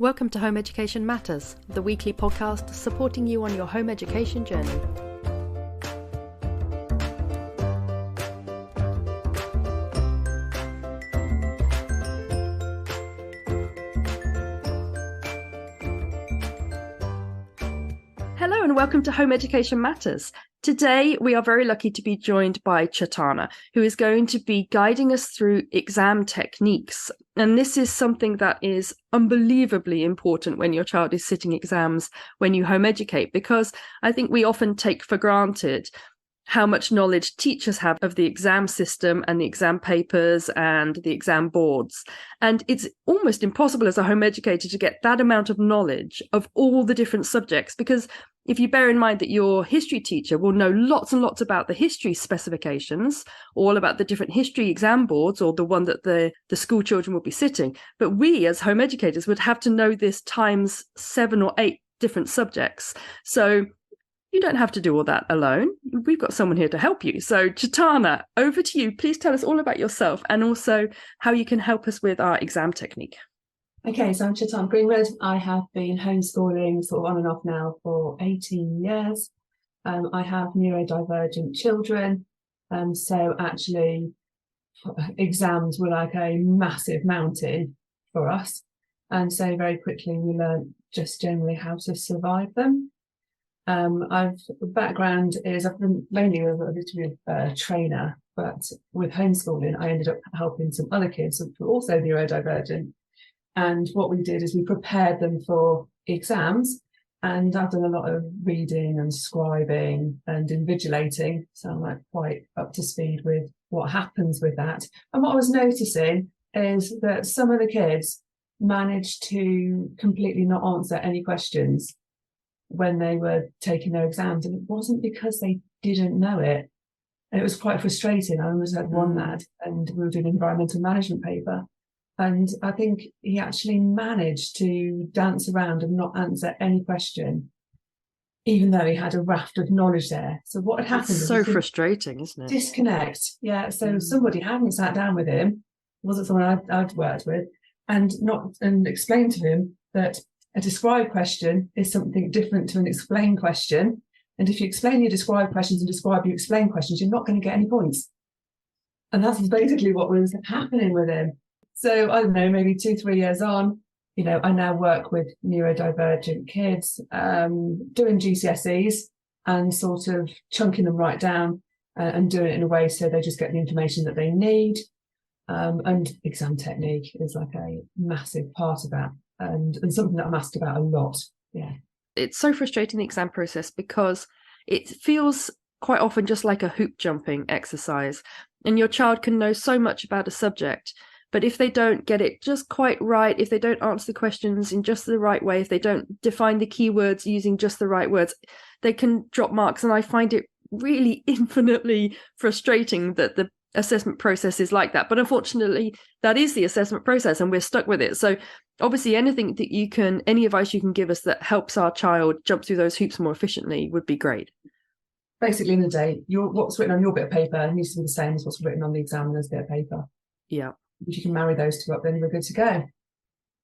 Welcome to Home Education Matters, the weekly podcast supporting you on your home education journey. Hello and welcome to Home Education Matters. Today, we are very lucky to be joined by Chetana, who is going to be guiding us through exam techniques. And this is something that is unbelievably important when your child is sitting exams when you home educate, because I think we often take for granted how much knowledge teachers have of the exam system and the exam papers and the exam boards. And it's almost impossible as a home educator to get that amount of knowledge of all the different subjects, because if you bear in mind that your history teacher will know lots and lots about the history specifications, all about the different history exam boards or the one that the school children will be sitting. But we as home educators would have to know this times 7 or 8 different subjects. So you don't have to do all that alone. We've got someone here to help you. So Chetana, over to you. Please tell us all about yourself and also how you can help us with our exam technique. Okay, so I'm Chetana Greenwood. I have been homeschooling sort of on and off now for 18 years. I have neurodivergent children. So actually exams were like a massive mountain for us. And so very quickly we learned just generally how to survive them. Background is I've been mainly a trainer, but with homeschooling, I ended up helping some other kids who were also neurodivergent. And what we did is we prepared them for exams, and I've done a lot of reading and scribing and invigilating. So I'm like quite up to speed with what happens with that. And what I was noticing is that some of the kids managed to completely not answer any questions when they were taking their exams. And it wasn't because they didn't know it. And it was quite frustrating. I almost had one lad, and we were doing an environmental management paper. And I think he actually managed to dance around and not answer any question, even though he had a raft of knowledge there. So what had happened? It's so frustrating, isn't it? Disconnect. Yeah. So somebody hadn't sat down with him, wasn't someone I'd worked with, and explained to him that a describe question is something different to an explain question. And if you explain your describe questions and describe your explain questions, you're not going to get any points. And that's basically what was happening with him. So I don't know, maybe 2-3 years on, I now work with neurodivergent kids, doing GCSEs and sort of chunking them right down and doing it in a way so they just get the information that they need. And exam technique is like a massive part of that and something that I'm asked about a lot. Yeah. It's so frustrating, the exam process, because it feels quite often just like a hoop jumping exercise, and your child can know so much about a subject. But if they don't get it just quite right, if they don't answer the questions in just the right way, if they don't define the keywords using just the right words, they can drop marks. And I find it really infinitely frustrating that the assessment process is like that. But unfortunately, that is the assessment process and we're stuck with it. So obviously any advice you can give us that helps our child jump through those hoops more efficiently would be great. Basically, in the day, what's written on your bit of paper needs to be the same as what's written on the examiner's bit of paper. Yeah. If you can marry those two up, then we're good to go.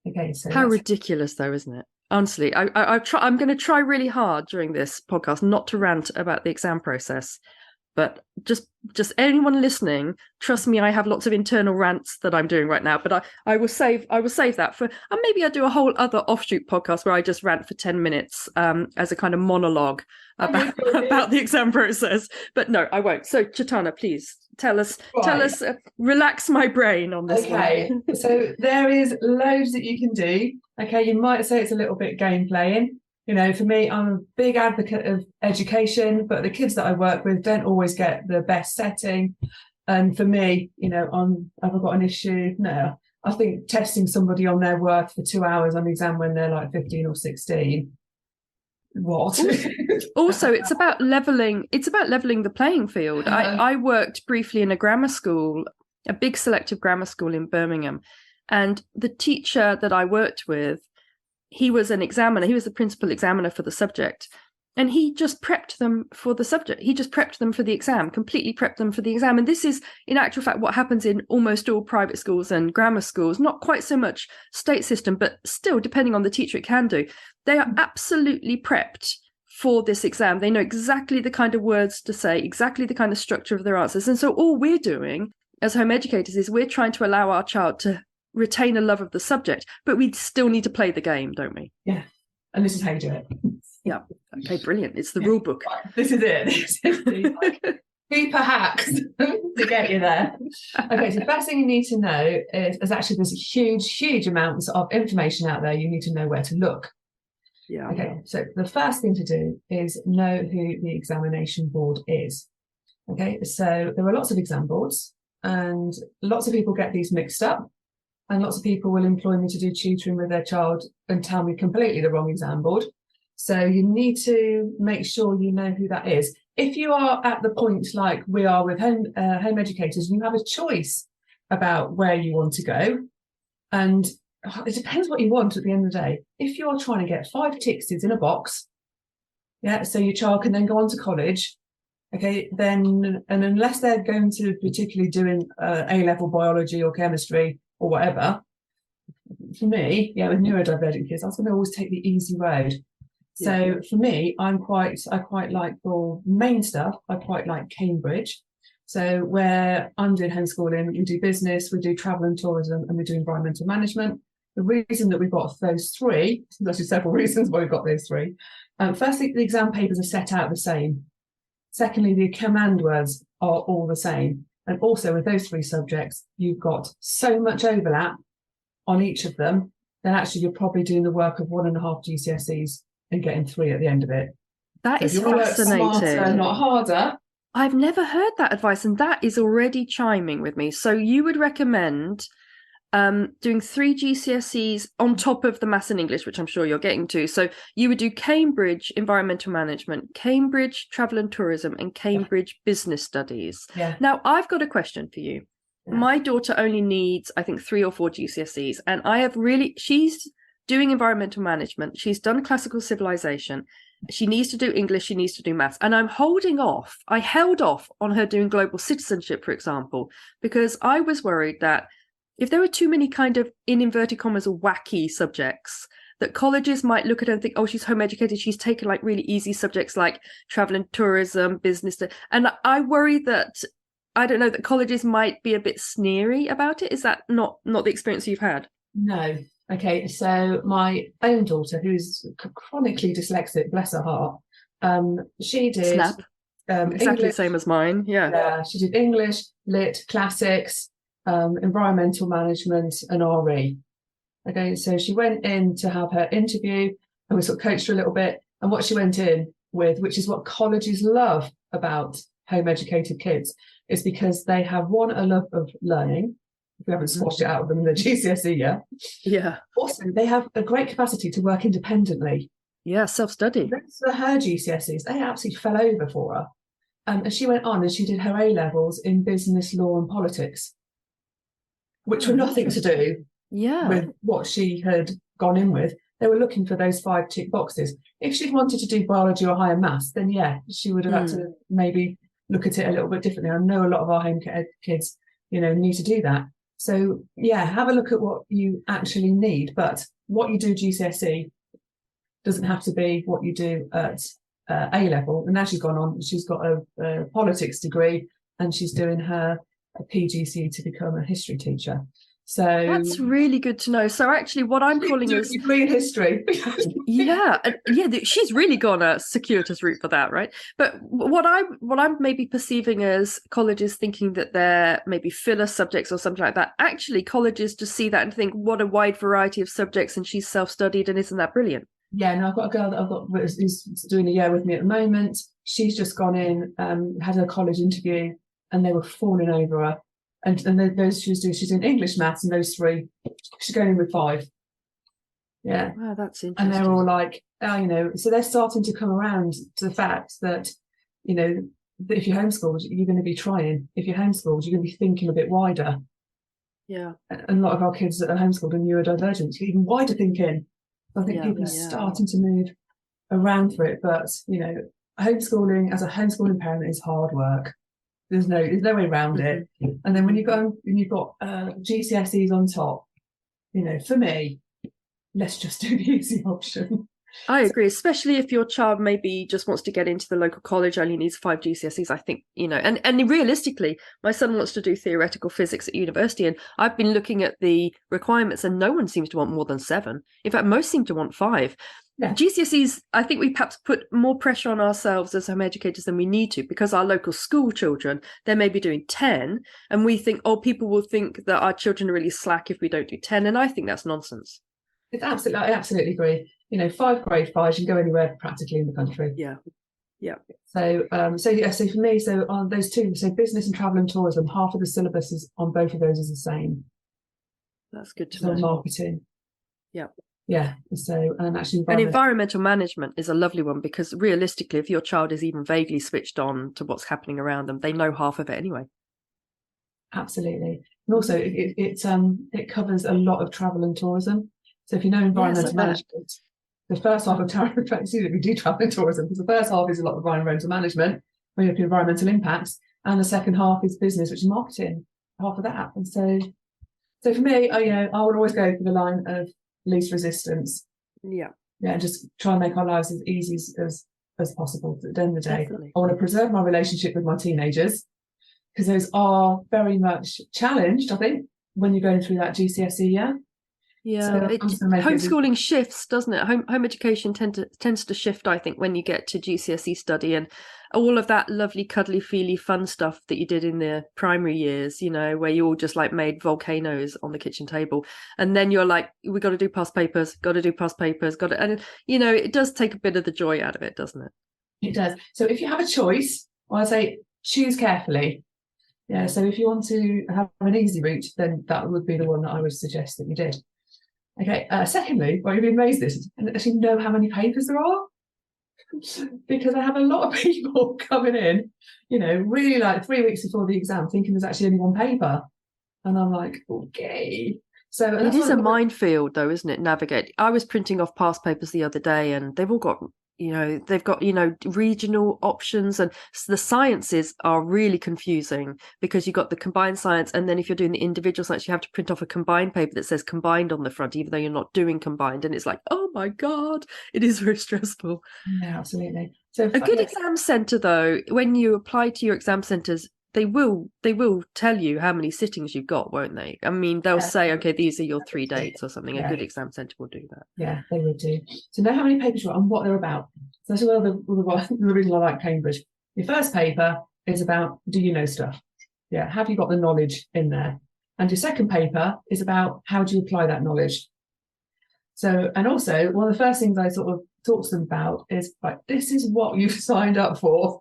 Okay, so how ridiculous, though, isn't it? Honestly, I'm going to try really hard during this podcast not to rant about the exam process, but just anyone listening, trust me, I have lots of internal rants that I'm doing right now. But I will save that for, and maybe I'll do a whole other offshoot podcast where I just rant for 10 minutes as a kind of monologue about the exam process. But no, I won't. So Chetana, please. Tell us, relax my brain on this one. Okay, so there is loads that you can do. Okay, you might say it's a little bit game playing. For me, I'm a big advocate of education, but the kids that I work with don't always get the best setting. And for me, have I got an issue? No. I think testing somebody on their worth for 2 hours on the exam when they're like 15 or 16. What? Also, it's about leveling the playing field. I worked briefly in a grammar school, a big selective grammar school in Birmingham, and the teacher that I worked with, he was an examiner. He was the principal examiner for the subject, And he just prepped them for the subject. He just prepped them for the exam, completely prepped them for the exam. And this is, in actual fact, what happens in almost all private schools and grammar schools, not quite so much state system, but still, depending on the teacher, it can do. They are absolutely prepped for this exam. They know exactly the kind of words to say, exactly the kind of structure of their answers. And so all we're doing as home educators is we're trying to allow our child to retain a love of the subject, but we still need to play the game, don't we? Yeah. And this is how you do it. Yeah. Okay, brilliant. It's the rule book. This is it. This is the super hacks to get you there. Okay, so the first thing you need to know is actually there's huge amounts of information out there. You need to know where to look. Yeah. Okay, so the first thing to do is know who the examination board is. Okay, so there are lots of exam boards and lots of people get these mixed up, and lots of people will employ me to do tutoring with their child and tell me completely the wrong exam board. So you need to make sure you know who that is. If you are at the point like we are with home educators, you have a choice about where you want to go. And it depends what you want at the end of the day. If you're trying to get 5 ticks in a box, yeah, so your child can then go on to college, okay, then, and unless they're going to particularly doing A-level biology or chemistry or whatever, for me, yeah, with neurodivergent kids, I was going to always take the easy road. So for me, I quite like for main stuff, I quite like Cambridge. So where I'm doing homeschooling, we do business, we do travel and tourism, and we do environmental management. The reason that we've got those 3, there's actually several reasons why we've got those 3. Firstly, the exam papers are set out the same. Secondly, the command words are all the same. And also with those 3 subjects, you've got so much overlap on each of them, then actually you're probably doing the work of 1.5 GCSEs and getting 3 at the end of it. That is fascinating. Smarter, not harder. I've never heard that advice, and that is already chiming with me. So you would recommend doing 3 GCSEs on top of the maths and English, which I'm sure you're getting to. So you would do Cambridge Environmental Management, Cambridge Travel and Tourism, and Cambridge Business Studies. Yeah. Now, I've got a question for you. Yeah. My daughter only needs, I think, 3 or 4 GCSEs, and she's doing environmental management. She's done classical civilization. She needs to do English. She needs to do maths. And I'm holding off. I held off on her doing global citizenship, for example, because I was worried that if there were too many kind of, in inverted commas, wacky subjects, that colleges might look at her and think, oh, she's home educated. She's taken like really easy subjects like travel and tourism, business. And I worry that, I don't know, that colleges might be a bit sneery about it. Is that not the experience you've had? No. Okay, so my own daughter, who's chronically dyslexic, bless her heart, she did Snap. Exactly English, the same as mine. Yeah, she did English, Lit, Classics, environmental management, and RE. Okay, so she went in to have her interview, and we sort of coached her a little bit. And what she went in with, which is what colleges love about home educated kids, is because they have a love of learning. We haven't squashed it out of them in the GCSE yet. Yeah. Also, they have a great capacity to work independently. Yeah, self-study. For her GCSEs, they absolutely fell over for her. And she went on and she did her A-levels in business, law and politics, which were nothing to do with what she had gone in with. They were looking for those 5 tick boxes. If she'd wanted to do biology or higher maths, then yeah, she would have had to maybe look at it a little bit differently. I know a lot of our home kids, need to do that. So yeah, have a look at what you actually need. But what you do GCSE doesn't have to be what you do at A-level. And now she's gone on, she's got a politics degree and she's doing her PGCE to become a history teacher. So that's really good to know. So actually what I'm calling is degree in history. yeah, she's really gone a circuitous route for that, right? But what I'm maybe perceiving as colleges thinking that they're maybe filler subjects or something like that, actually colleges just see that and think, what a wide variety of subjects, and she's self-studied, and isn't that brilliant? Yeah, no, I've got a girl that who's doing a year with me at the moment. She's just gone in, had her college interview, and they were falling over her. And those she's doing English, maths, and those 3, she's going in with 5. Yeah. Wow, that's interesting. And they're all like, so they're starting to come around to the fact that, that if you're homeschooled, you're going to be trying. If you're homeschooled, you're going to be thinking a bit wider. Yeah. And a lot of our kids that are homeschooled are neurodivergent, even wider thinking. I think people are starting to move around for it. But, homeschooling as a homeschooling parent is hard work. There's no way around it. And then when you've got GCSEs on top, for me, let's just do the easy option. I agree, especially if your child maybe just wants to get into the local college, only needs 5 GCSEs. I think, and realistically, my son wants to do theoretical physics at university, and I've been looking at the requirements and no one seems to want more than 7. In fact, most seem to want 5. Yeah. GCSEs, I think we perhaps put more pressure on ourselves as home educators than we need to, because our local school children, they may be doing 10, and we think, people will think that our children are really slack if we don't do 10, and I think that's nonsense. I absolutely agree. 5 grade 5s, you can go anywhere practically in the country. Yeah. So for me, on those two, so business and travel and tourism, half of the syllabus is on both of those is the same. That's good to know. Marketing. Yeah. Yeah. So actually, environmental management is a lovely one, because realistically, if your child is even vaguely switched on to what's happening around them, they know half of it anyway. Absolutely, and also it covers a lot of travel and tourism. So if you know environmental management, the first half of travel, we do travel and tourism, because the first half is a lot of environmental management, when you look at environmental impacts, and the second half is business, which is marketing, half of that. And so for me, I would always go for the line of least resistance. Yeah, and just try and make our lives as easy as possible. At the end of the day, definitely. I want to preserve my relationship with my teenagers, because those are very much challenged, I think, when you're going through that GCSE year. Yeah, so homeschooling shifts, doesn't it? Home education tends to shift, I think, when you get to GCSE study, and all of that lovely, cuddly, feely, fun stuff that you did in the primary years, where you all just made volcanoes on the kitchen table, and then you're like, we got to do past papers, and it does take a bit of the joy out of it, doesn't it? It does. So if you have a choice, I say choose carefully. Yeah. So if you want to have an easy route, then that would be the one that I would suggest that you did. Okay. Secondly, you'll be amazed this, and actually know how many papers there are, because I have a lot of people coming in, really 3 weeks before the exam, thinking there's actually only one paper, and I'm like, okay. So it is a minefield, though, isn't it? Navigate. I was printing off past papers the other day, and they've all got regional options, and the sciences are really confusing, because you've got the combined science, and then if you're doing the individual science, you have to print off a combined paper that says combined on the front, even though you're not doing combined, and it's like, oh my god, it is very stressful. Yeah, absolutely. So a good exam centre, though, when you apply to your exam centres, they will tell you how many sittings you've got, won't they? I mean, they'll say, okay, these are your 3 dates or something. A good exam centre will do that. Yeah, they would do. So know how many papers you got and what they're about. So that's the reason I like Cambridge. Your first paper is about, do you know stuff? Yeah, have you got the knowledge in there? And your second paper is about, how do you apply that knowledge? So, and also, one of the first things I sort of talk to them about is, this is what you've signed up for.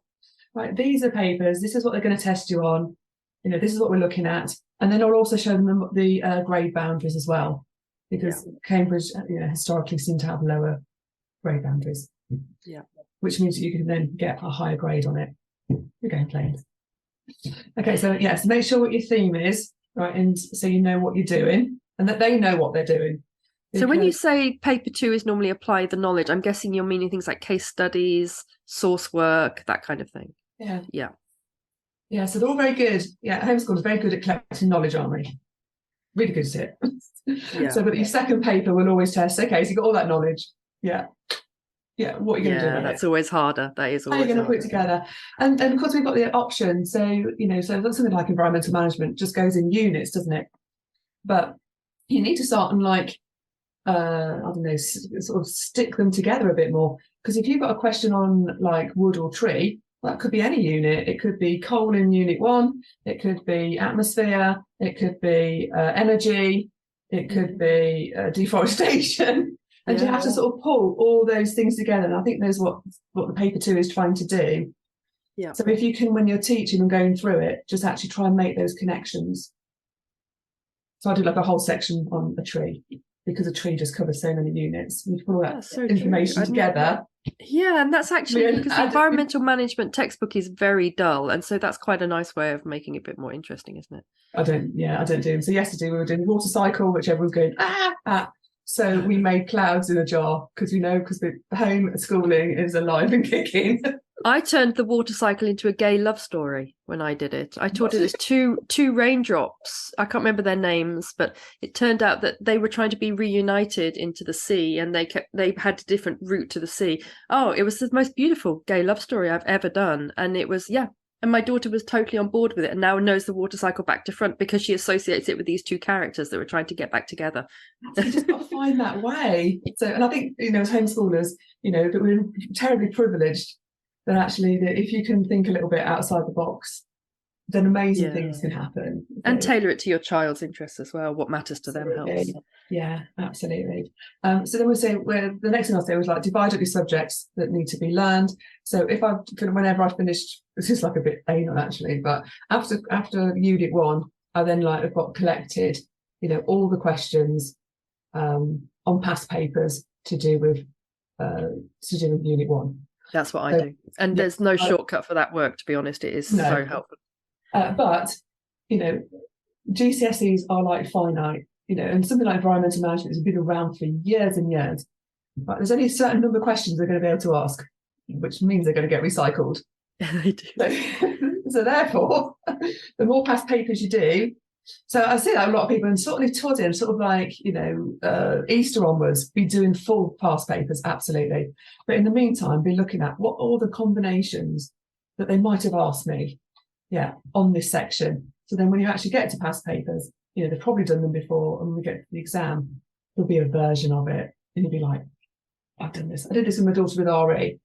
These are papers, this is what they're going to test you on, this is what we're looking at. And then I'll also show them the grade boundaries as well, because Cambridge, historically seem to have lower grade boundaries. Yeah. Which means that you can then get a higher grade on it. You're going plain. Okay, so so make sure what your theme is, right, and so you know what you're doing, and that they know what they're doing. So when you say paper 2 is normally apply the knowledge, I'm guessing you're meaning things like case studies, source work, that kind of thing. Yeah, so they're all very good. Homeschool is very good at collecting knowledge, aren't they? Really good at it. So but your second paper will always test, okay, so you've got all that knowledge. What are you going to do? That's always harder. That is always how are you going to put it together? And of course we've got the option. So, so that's something like environmental management just goes in units, doesn't it? But you need to start and I don't know, sort of stick them together a bit more. Because if you've got a question on wood or tree, that could be any unit. It could be coal in unit 1. It could be atmosphere. It could be energy. It could be deforestation. And you have to sort of pull all those things together. And I think that's what the paper 2 is trying to do. Yeah. So if you can, when you're teaching and going through it, just actually try and make those connections. So I did a whole section on a tree, because a tree just covers so many units. You put all that information together. Yeah, and that's actually because the environmental management textbook is very dull, and so that's quite a nice way of making it a bit more interesting, isn't it? I don't do them. So yesterday we were doing water cycle, which everyone's going So we made clouds in a jar because the home schooling is alive and kicking. I turned the water cycle into a gay love story when I did it. I taught it as two raindrops. I can't remember their names, but it turned out that they were trying to be reunited into the sea, and they had a different route to the sea. Oh, it was the most beautiful gay love story I've ever done, and it was And my daughter was totally on board with it, and now knows the water cycle back to front because she associates it with these two characters that were trying to get back together. You just got to find that way. So, and I think as homeschoolers, that we're terribly privileged. That actually, that if you can think a little bit outside the box, then amazing things can happen. And tailor it to your child's interests as well. What matters to them helps. Yeah, absolutely. So then we'll say, the next thing I'll say was like divide up your subjects that need to be learned. So whenever I finished, this is like a bit anal actually, but after Unit 1, I then have got collected, all the questions on past papers to do with Unit 1. That's what I do. And there's no shortcut for that work, to be honest. It is so helpful. But, GCSEs are finite, and something like environmental management has been around for years and years. But there's only a certain number of questions they're going to be able to ask, which means they're going to get recycled. They do. So therefore, the more past papers you do, so I see that a lot of people, and certainly towards him, Easter onwards, be doing full past papers, absolutely. But in the meantime, be looking at what all the combinations that they might have asked me, on this section. So then when you actually get to past papers, they've probably done them before, and when we get to the exam, there'll be a version of it, and you'll be like, I've done this. I did this with my daughter with RE.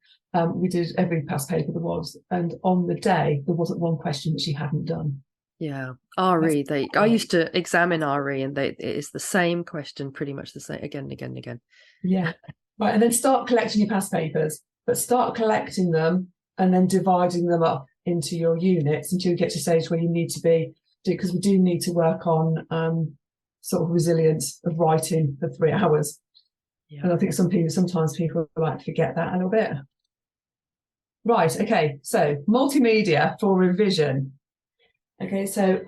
We did every past paper there was, and on the day, there wasn't one question that she hadn't done. Yeah, RE. I used to examine RE, and it is the same question, pretty much the same again and again and again. Yeah, right. And then start collecting your past papers, but start collecting them and then dividing them up into your units until you get to a stage where you need to be, because we do need to work on sort of resilience of writing for 3 hours. Yeah. And I think sometimes people like to forget that a little bit. Right. Okay. So multimedia for revision. Okay, so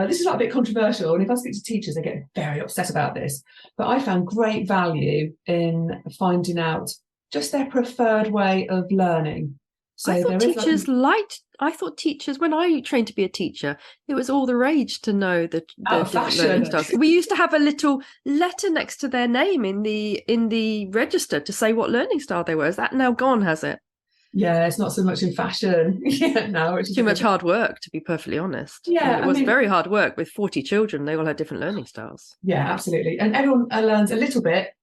this is a bit controversial, and if I speak to teachers, they get very upset about this. But I found great value in finding out just their preferred way of learning. So I thought teachers, when I trained to be a teacher, it was all the rage to know the different learning styles. We used to have a little letter next to their name in the register to say what learning style they were. Is that now gone, has it? Yeah, it's not so much in fashion. No, it's too much hard work, to be perfectly honest. Yeah, it was very hard work with 40 children. They all had different learning styles. Yeah, absolutely. And everyone learns a little bit,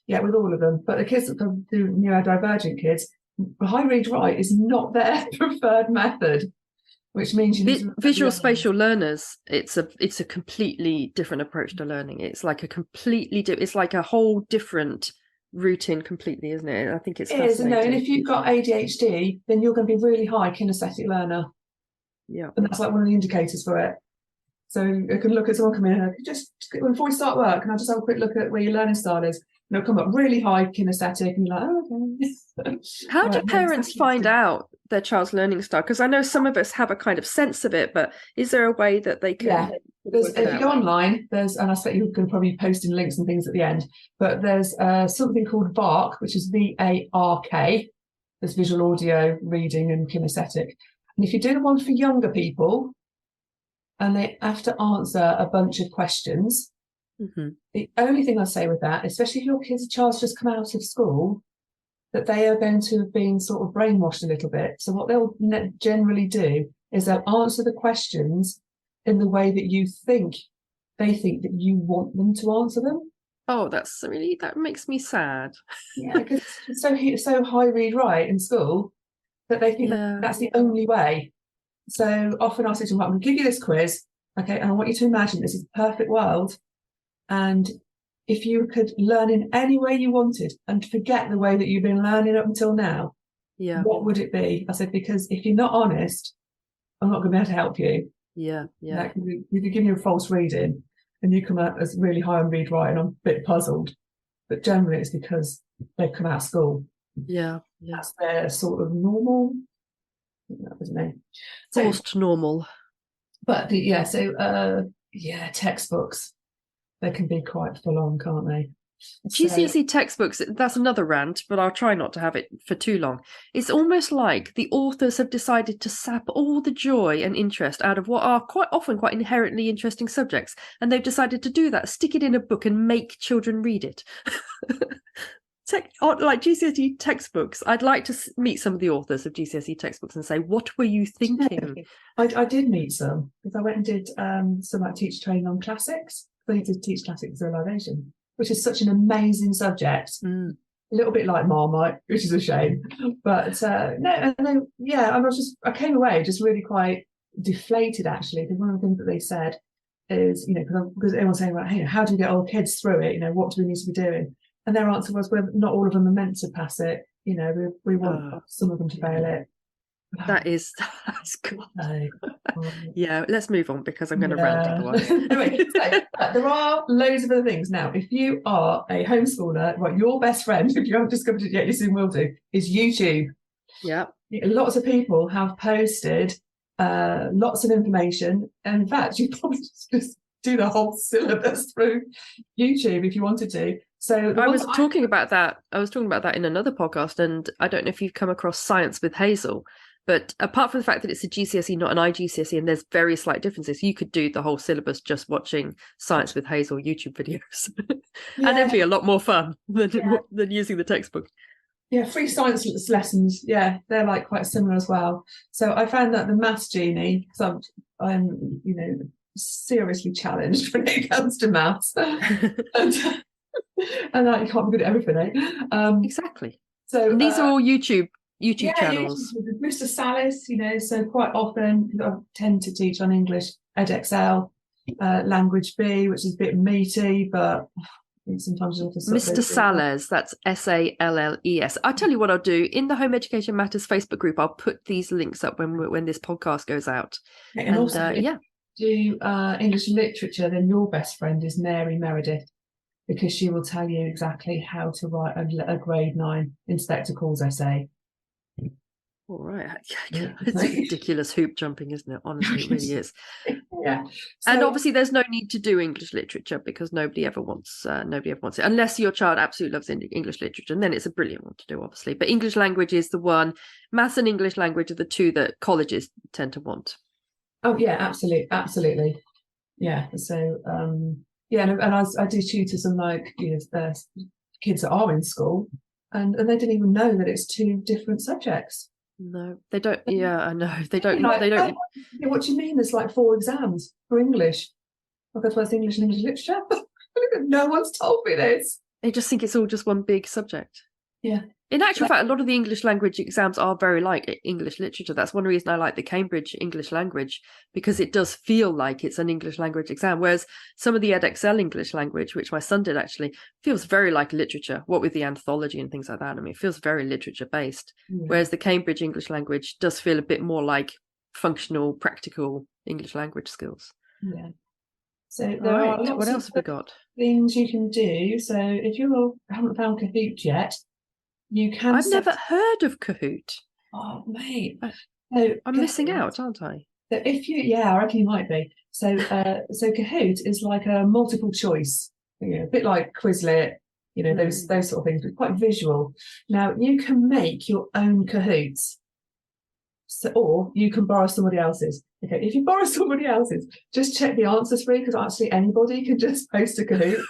with all of them. But the kids that do neurodivergent kids, high read write is not their preferred method, which means visual spatial learners. It's a completely different approach to learning. It's like it's like a whole different routine completely, isn't it? I think it's fascinating. And if you've got ADHD, then you're going to be really high kinesthetic learner. Yeah, and that's one of the indicators for it. So you can look at someone coming in, just before we start work, and I'll just have a quick look at where your learning style is. And it'll come up really high kinesthetic, and you're like, oh, okay. How do parents find out their child's learning style? Because I know some of us have a kind of sense of it, but is there a way that they can? Yeah, if you go online, and I expect you're going to probably post in links and things at the end, but there's something called VARK, which is VARK. There's visual, audio, reading, and kinesthetic. And if you do the one for younger people, and they have to answer a bunch of questions, the only thing I say with that, especially if your child's just come out of school, that they are going to have been sort of brainwashed a little bit. So what they'll generally do is they'll answer the questions in the way that they think that you want them to answer them. Oh, that makes me sad. Yeah, because it's so high read write in school that they think that's the only way. So often I say to them, I'm going to give you this quiz, okay, and I want you to imagine this is a perfect world. And if you could learn in any way you wanted and forget the way that you've been learning up until now, what would it be? I said, because if you're not honest, I'm not going to be able to help you. Yeah. If you give me a false reading and you come out as really high on read write and I'm a bit puzzled, but generally it's because they've come out of school. Yeah. That's their sort of normal. That was name. Forced normal. But textbooks, they can be quite full on, can't they? So, GCSE textbooks, that's another rant, but I'll try not to have it for too long. It's almost like the authors have decided to sap all the joy and interest out of what are quite often quite inherently interesting subjects, and they've decided to do that, stick it in a book and make children read it. Like GCSE textbooks, I'd like to meet some of the authors of GCSE textbooks and say, what were you thinking? I did meet some, because I went and did some like teacher training on classics. I need to teach classics civilization, which is such an amazing subject. A little bit like Marmite, which is a shame. But no, and then I came away just really quite deflated, actually, because one of the things that they said is, because everyone's saying, right, hey, how do we get our kids through it? What do we need to be doing? And their answer was, well, not all of them are meant to pass it. We want some of them to fail it. That's cool. Yeah, let's move on, because I'm going to rant otherwise. Anyway, so, there are loads of other things. Now, if you are a homeschooler, right, your best friend, if you haven't discovered it yet, you soon will do, is YouTube. Yeah. Lots of people have posted lots of information. And in fact, you probably just do the whole syllabus through YouTube if you wanted to. So I was talking about that in another podcast, and I don't know if you've come across Science with Hazel, but apart from the fact that it's a GCSE, not an IGCSE, and there's very slight differences, you could do the whole syllabus just watching Science with Hazel YouTube videos. And it'd be a lot more fun than using the textbook. Yeah, free science lessons, they're like quite similar as well. So I found that the Maths Genie, because I'm seriously challenged when it comes to maths. And you can't be good at everything, eh? Exactly. So these are all YouTube channels. Mr. Salis, so quite often I tend to teach on English Edexcel Language B, which is a bit meaty, but sometimes you have to Mr. Salles, that's Salles. I'll tell you what I'll do. In the Home Education Matters Facebook group, I'll put these links up when this podcast goes out. And also, if you do English literature, then your best friend is Mary Meredith, because she will tell you exactly how to write a grade 9 Inspector Calls essay. All right. It's ridiculous hoop jumping, isn't it? Honestly, it really is. Yeah. So, and obviously there's no need to do English literature, because nobody ever wants it, unless your child absolutely loves English literature, and then it's a brilliant one to do, obviously. But English language is the one. Maths and English language are the two that colleges tend to want. Oh yeah, absolutely. Yeah. So and I do tutor some kids that are in school, and they didn't even know that it's two different subjects. No, they don't. Yeah, I know. They don't. They don't. What do you mean? There's like 4 exams for English. I'll go to English and English literature. No one's told me this. They just think it's all just one big subject. Yeah. In actual fact, a lot of the English language exams are very like English literature. That's one reason I like the Cambridge English Language, because it does feel like it's an English language exam. Whereas some of the Edexcel English Language, which my son did actually, feels very like literature, what with the anthology and things like that. I mean, it feels very literature based. Yeah. Whereas the Cambridge English Language does feel a bit more like functional, practical English language skills. Yeah. So there are lots what else have we got? Things you can do. So if you haven't found Kahoot yet, you can. I've never heard of Kahoot. Oh, mate. So I'm missing out, aren't I? So I reckon you might be. So Kahoot is like a multiple choice, a bit like Quizlet, those sort of things, but quite visual. Now you can make your own Kahoots. Or you can borrow somebody else's. Okay, if you borrow somebody else's, just check the answers for you, because actually anybody can just post a Kahoot.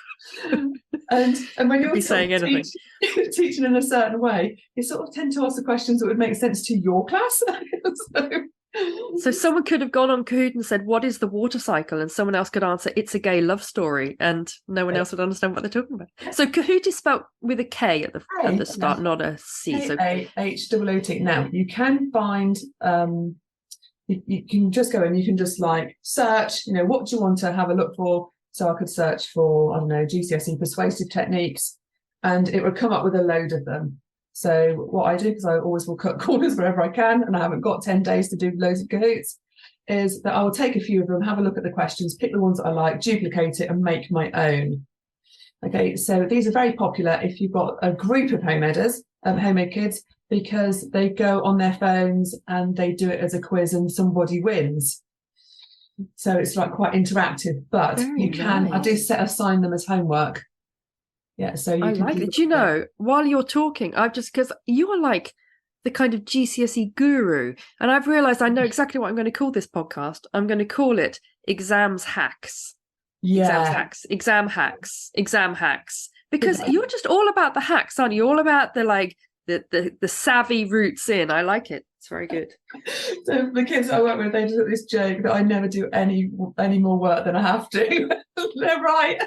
and when you're teaching in a certain way, you sort of tend to ask the questions that would make sense to your class. So someone could have gone on Kahoot and said, what is the water cycle? And someone else could answer, it's a gay love story. And no one else would understand what they're talking about. So Kahoot is spelled with a K at the start, not a C. Kahoot. Now, you can find, you can just go and you can just like search, what do you want to have a look for? So I could search for, I don't know, GCSE persuasive techniques, and it would come up with a load of them. So what I do, because I always will cut corners wherever I can, and I haven't got 10 days to do loads of Kahoots, is that I will take a few of them, have a look at the questions, pick the ones that I like, duplicate it and make my own. Okay, so these are very popular if you've got a group of homemade kids, because they go on their phones and they do it as a quiz and somebody wins. So it's like quite interactive, but you can, I do assign them as homework. Yeah, so you I can like keep it. Do you know, while you're talking, I've just, because you are like the kind of GCSE guru, and I've realized I know exactly what I'm going to call this podcast. I'm going to call it Exams Hacks. Exams Yeah. Hacks, Exam Hacks, Exam Hacks. Because Yeah. you're just all about the hacks, aren't you? All about the like the savvy routes in. I like it. It's very good. So the kids I work with, they just got this joke that I never do any more work than I have to. They're right.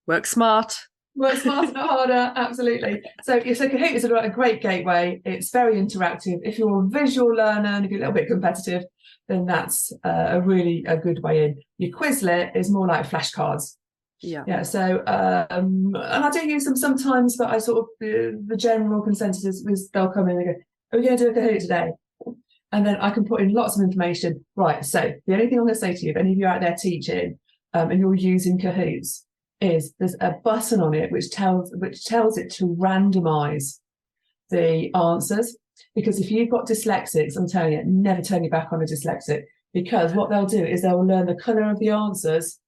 Work smart. Work smarter, not harder. Absolutely. So Kahoot is a great gateway. It's very interactive. If you're a visual learner and if you're a little bit competitive, then that's a good way in. Your Quizlet is more like flashcards. Yeah. So and I do use them sometimes, but I sort of the general consensus is they'll come in and go, "Are we going to do a Kahoot today?" And then I can put in lots of information. Right. So the only thing I'm going to say to you, if any of you are out there teaching and you're using Kahoots, is there's a button on it which tells it to randomize the answers. Because if you've got dyslexics, I'm telling you, never turn your back on a dyslexic, because what they'll do is they'll learn the colour of the answers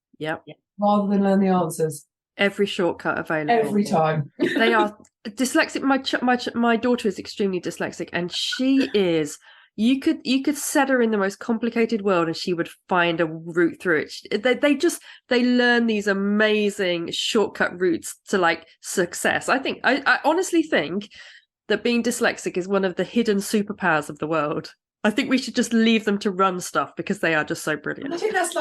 rather than learn the answers. Every shortcut available. Every time. They are dyslexic. My daughter is extremely dyslexic, and she is. You could set her in the most complicated world and she would find a route through it. They learn these amazing shortcut routes to like success. I honestly think that being dyslexic is one of the hidden superpowers of the world. I think we should just leave them to run stuff because they are just so brilliant. I think that's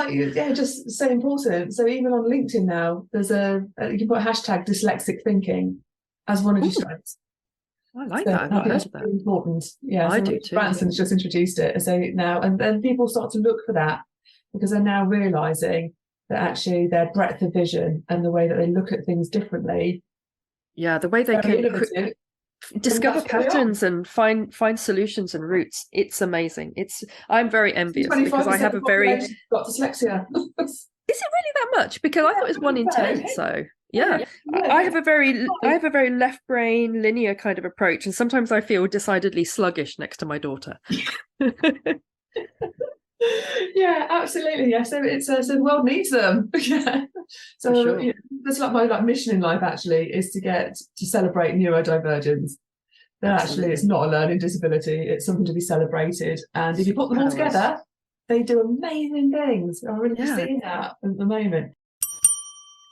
just so important. So even on LinkedIn now, there's you can put hashtag dyslexic thinking as one of your strengths. I like that. I've not heard of that. Really important. Yeah, I do too. Branson's just introduced it. So now, and then people start to look for that because they're now realizing that actually their breadth of vision and the way that they look at things differently. Yeah, the way they can discover patterns and find solutions and routes. It's amazing. I'm very envious because I have a very got dyslexia. Is it really that much? Because I thought it was 1 in 10. So yeah. I have a very left brain linear kind of approach, and sometimes I feel decidedly sluggish next to my daughter. Yeah, absolutely. Yeah, so so the world needs them. Yeah. So sure. That's like my mission in life actually is to celebrate neurodivergence. That actually it's not a learning disability; it's something to be celebrated. And if you put them all together, they do amazing things. I'm really seeing that at the moment.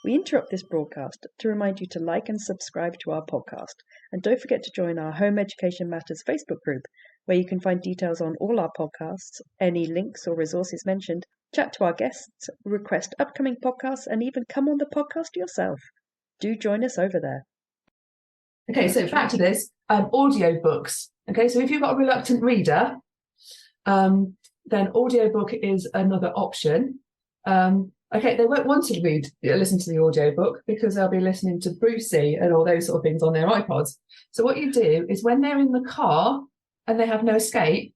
We interrupt this broadcast to remind you to like and subscribe to our podcast. And don't forget to join our Home Education Matters Facebook group, where you can find details on all our podcasts, any links or resources mentioned, chat to our guests, request upcoming podcasts, and even come on the podcast yourself. Do join us over there. Okay, so back to this, audiobooks. Okay, so if you've got a reluctant reader, then audiobook is another option. Okay, they won't want to listen to the audiobook because they'll be listening to Brucey and all those sort of things on their iPods. So what you do is when they're in the car and they have no escape,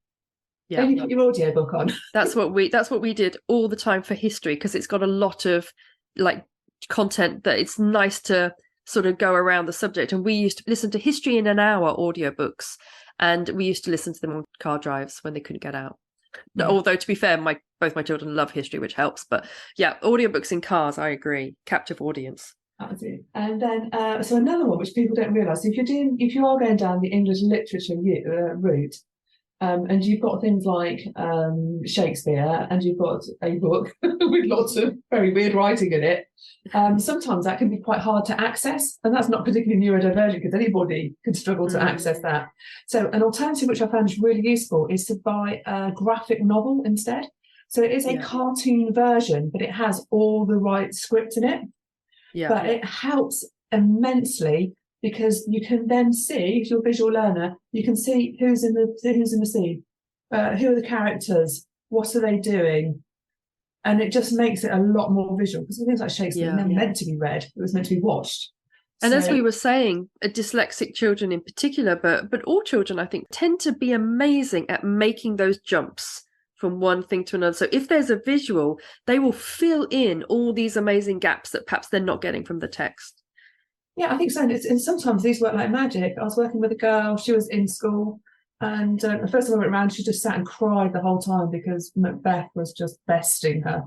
then you put your audiobook on. That's what we did all the time for history, because it's got a lot of like content that it's nice to sort of go around the subject. And we used to listen to History in an Hour audiobooks, and we used to listen to them on car drives when they couldn't get out. Yeah. Although, to be fair, both my children love history, which helps. But yeah, audiobooks in cars, I agree. Captive audience. That's it. And then, so another one which people don't realise, if you are going down the English literature route, and you've got things like Shakespeare, and you've got a book with lots of very weird writing in it, sometimes that can be quite hard to access, and that's not particularly neurodivergent because anybody can struggle to access that. So an alternative which I found is really useful is to buy a graphic novel instead. So it is a cartoon version, but it has all the right script in it. Yeah. But it helps immensely because you can then see, if you're a visual learner, you can see who's in the scene, who are the characters, what are they doing, and it just makes it a lot more visual. Because things like Shakespeare never meant to be read; it was meant to be watched. And as we were saying, dyslexic children in particular, but all children, I think, tend to be amazing at making those jumps from one thing to another. So if there's a visual, they will fill in all these amazing gaps that perhaps they're not getting from the text. Yeah, I think so. And sometimes these work like magic. I was working with a girl, she was in school, and the first time I went around, she just sat and cried the whole time because Macbeth was just besting her.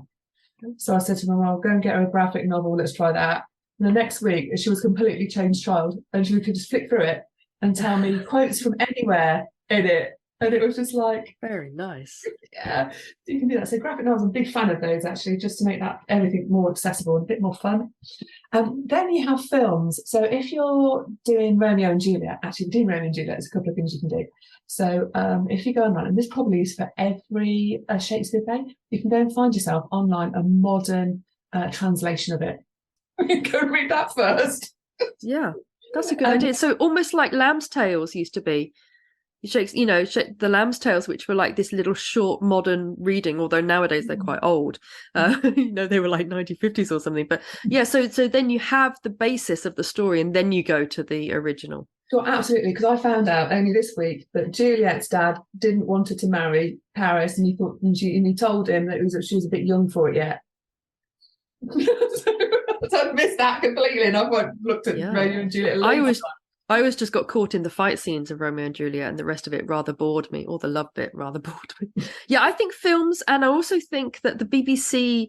So I said to her, well, go and get her a graphic novel, let's try that. And the next week, she was a completely changed child, and she could just flick through it and tell me quotes from anywhere in it. And it was just like, very nice. Yeah, you can do that. So graphic novels, I'm a big fan of those, actually, just to make that everything more accessible and a bit more fun. Then you have films. So if you're doing Romeo and Juliet, actually doing Romeo and Juliet, there's a couple of things you can do. So if you go online, and this probably is for every Shakespeare play, you can go and find yourself online a modern translation of it. Go and read that first. Yeah, that's a good idea. So almost like Lamb's Tales used to be. The Lamb's Tales, which were like this little short modern reading, although nowadays they're quite old. They were like 1950s or something. But yeah, so then you have the basis of the story, and then you go to the original. Sure, absolutely. Because I found out only this week that Juliet's dad didn't want her to marry Paris, and he told him that she was a bit young for it yet. So I missed that completely, and I've looked at Romeo and Juliet. I always just got caught in the fight scenes of Romeo and Juliet, and the rest of it rather bored me, or the love bit rather bored me. Yeah, I think films, and I also think that the BBC